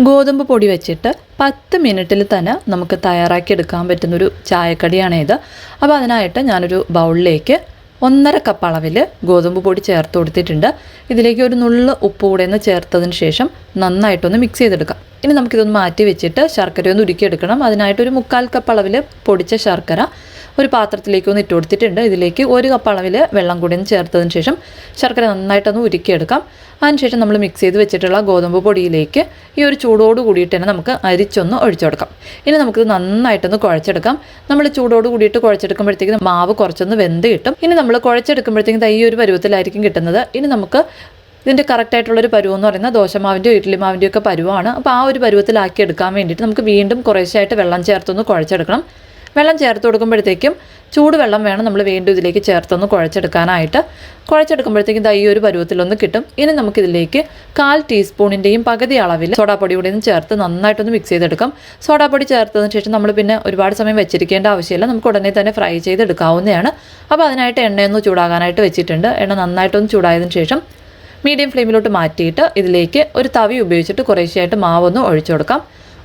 ഗോതമ്പ് പൊടി വെച്ചിട്ട് 10 മിനിറ്റിൽ തന്നെ നമുക്ക് തയ്യാറാക്കിയെടുക്കാൻ പറ്റുന്നൊരു ചായക്കടിയാണിത്. അപ്പോൾ അതിനായിട്ട് ഞാനൊരു ബൗളിലേക്ക് 1.5 കപ്പ് അളവിൽ ഗോതമ്പ് പൊടി ചേർത്ത് കൊടുത്തിട്ടുണ്ട്. ഇതിലേക്ക് ഒരു നുള്ള് ഉപ്പ് കൂടെ ഒന്ന് ചേർത്തതിന് ശേഷം നന്നായിട്ടൊന്ന് മിക്സ് ചെയ്തെടുക്കാം. ഇനി നമുക്കിതൊന്ന് മാറ്റി വെച്ചിട്ട് ശർക്കരയൊന്ന് ഉരുക്കിയെടുക്കണം. അതിനായിട്ടൊരു 1/4 കപ്പ് അളവിൽ പൊടിച്ച ശർക്കര ഒരു പാത്രത്തിലേക്ക് ഒന്ന് ഇട്ട് കൊടുത്തിട്ടുണ്ട്. ഇതിലേക്ക് 1 കപ്പ് അളവിൽ വെള്ളം കൂടി ഒന്ന് ചേർത്തതിന് ശേഷം ശർക്കര നന്നായിട്ടൊന്ന് ഉരുക്കിയെടുക്കാം. അതിനുശേഷം നമ്മൾ മിക്സ് ചെയ്ത് വെച്ചിട്ടുള്ള ഗോതമ്പ് പൊടിയിലേക്ക് ഈ ഒരു ചൂടോട് കൂടിയിട്ട് തന്നെ നമുക്ക് അരിച്ചൊന്ന് ഒഴിച്ചു കൊടുക്കാം. ഇനി നമുക്കിത് നന്നായിട്ടൊന്ന് കുഴച്ചെടുക്കാം. നമ്മൾ ചൂടോട് കൂടിയിട്ട് കുഴച്ചെടുക്കുമ്പോഴത്തേക്കും മാവ് കുറച്ചൊന്ന് വെന്ത് കിട്ടും. ഇനി നമ്മൾ കുഴച്ചെടുക്കുമ്പോഴത്തേക്കും ഈ ഒരു പരുവത്തിലായിരിക്കും കിട്ടുന്നത്. ഇനി നമുക്ക് ഇതിൻ്റെ കറക്റ്റായിട്ടുള്ളൊരു പരുവം എന്ന് പറയുന്നത് ദോശമാവിൻ്റെയോ ഇഡ്ഡലി മാവിൻ്റെയോ ഒക്കെ പരുവമാണ്. അപ്പോൾ ആ ഒരു പരുവത്തിലാക്കി എടുക്കാൻ വേണ്ടിയിട്ട് നമുക്ക് വീണ്ടും കുറേശ്ശായിട്ട് വെള്ളം ചേർത്തൊന്ന് കുഴച്ചെടുക്കണം. വെള്ളം ചേർത്ത് കൊടുക്കുമ്പോഴത്തേക്കും ചൂടുവെള്ളം വേണം നമ്മൾ വീണ്ടും ഇതിലേക്ക് ചേർത്തൊന്ന് കുഴച്ചെടുക്കാനായിട്ട്. കുഴച്ചെടുക്കുമ്പോഴത്തേക്കും ഈ ഒരു പരുവത്തിലൊന്ന് കിട്ടും. ഇനി നമുക്കിതിലേക്ക് 1/4 ടീസ്പൂണിൻ്റെയും പകുതി അളവിൽ സോഡാപ്പൊടി കൂടി ഒന്ന് ചേർത്ത് നന്നായിട്ടൊന്ന് മിക്സ് ചെയ്തെടുക്കാം. സോഡാപ്പൊടി ചേർത്തതിന് ശേഷം നമ്മൾ പിന്നെ ഒരുപാട് സമയം വെച്ചിരിക്കേണ്ട ആവശ്യമില്ല. നമുക്ക് ഉടനെ തന്നെ ഫ്രൈ ചെയ്തെടുക്കാവുന്നതാണ്. അപ്പോൾ അതിനായിട്ട് എണ്ണയൊന്ന് ചൂടാകാനായിട്ട് വെച്ചിട്ടുണ്ട്. എണ്ണ നന്നായിട്ടൊന്ന് ചൂടായതിനു ശേഷം മീഡിയം ഫ്ലെയിമിലോട്ട് മാറ്റിയിട്ട് ഇതിലേക്ക് ഒരു തവി ഉപയോഗിച്ചിട്ട് കുറേശ്ശെയായിട്ട് മാവൊന്ന് ഒഴിച്ചു കൊടുക്കാം.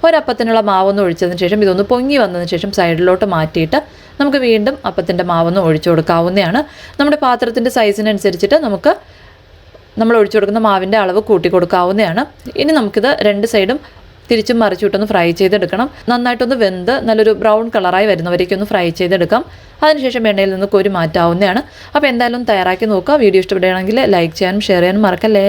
ഒരപ്പത്തിനുള്ള മാവൊന്ന് ഒഴിച്ചതിന് ശേഷം ഇതൊന്ന് പൊങ്ങി വന്നതിന് ശേഷം സൈഡിലോട്ട് മാറ്റിയിട്ട് നമുക്ക് വീണ്ടും അപ്പത്തിൻ്റെ മാവൊന്ന് ഒഴിച്ചു കൊടുക്കാവുന്നതാണ്. നമ്മുടെ പാത്രത്തിൻ്റെ സൈസിനനുസരിച്ചിട്ട് നമുക്ക് നമ്മൾ ഒഴിച്ചു കൊടുക്കുന്ന മാവിൻ്റെ അളവ് കൂട്ടി കൊടുക്കാവുന്നതാണ്. ഇനി നമുക്കിത് 2 സൈഡും തിരിച്ചും മറിച്ചിട്ടൊന്ന് ഫ്രൈ ചെയ്തെടുക്കണം. നന്നായിട്ടൊന്ന് വെന്ത് നല്ലൊരു ബ്രൗൺ കളറായി വരുന്നവരേക്കൊന്ന് ഫ്രൈ ചെയ്തെടുക്കാം. അതിനുശേഷം എണ്ണയിൽ നിന്ന് കോരി മാറ്റാവുന്നതാണ്. അപ്പോൾ എന്തായാലും തയ്യാറാക്കി നോക്കുക. വീഡിയോ ഇഷ്ടപ്പെടുകയാണെങ്കിൽ ലൈക്ക് ചെയ്യാനും ഷെയർ ചെയ്യാനും മറക്കല്ലേ.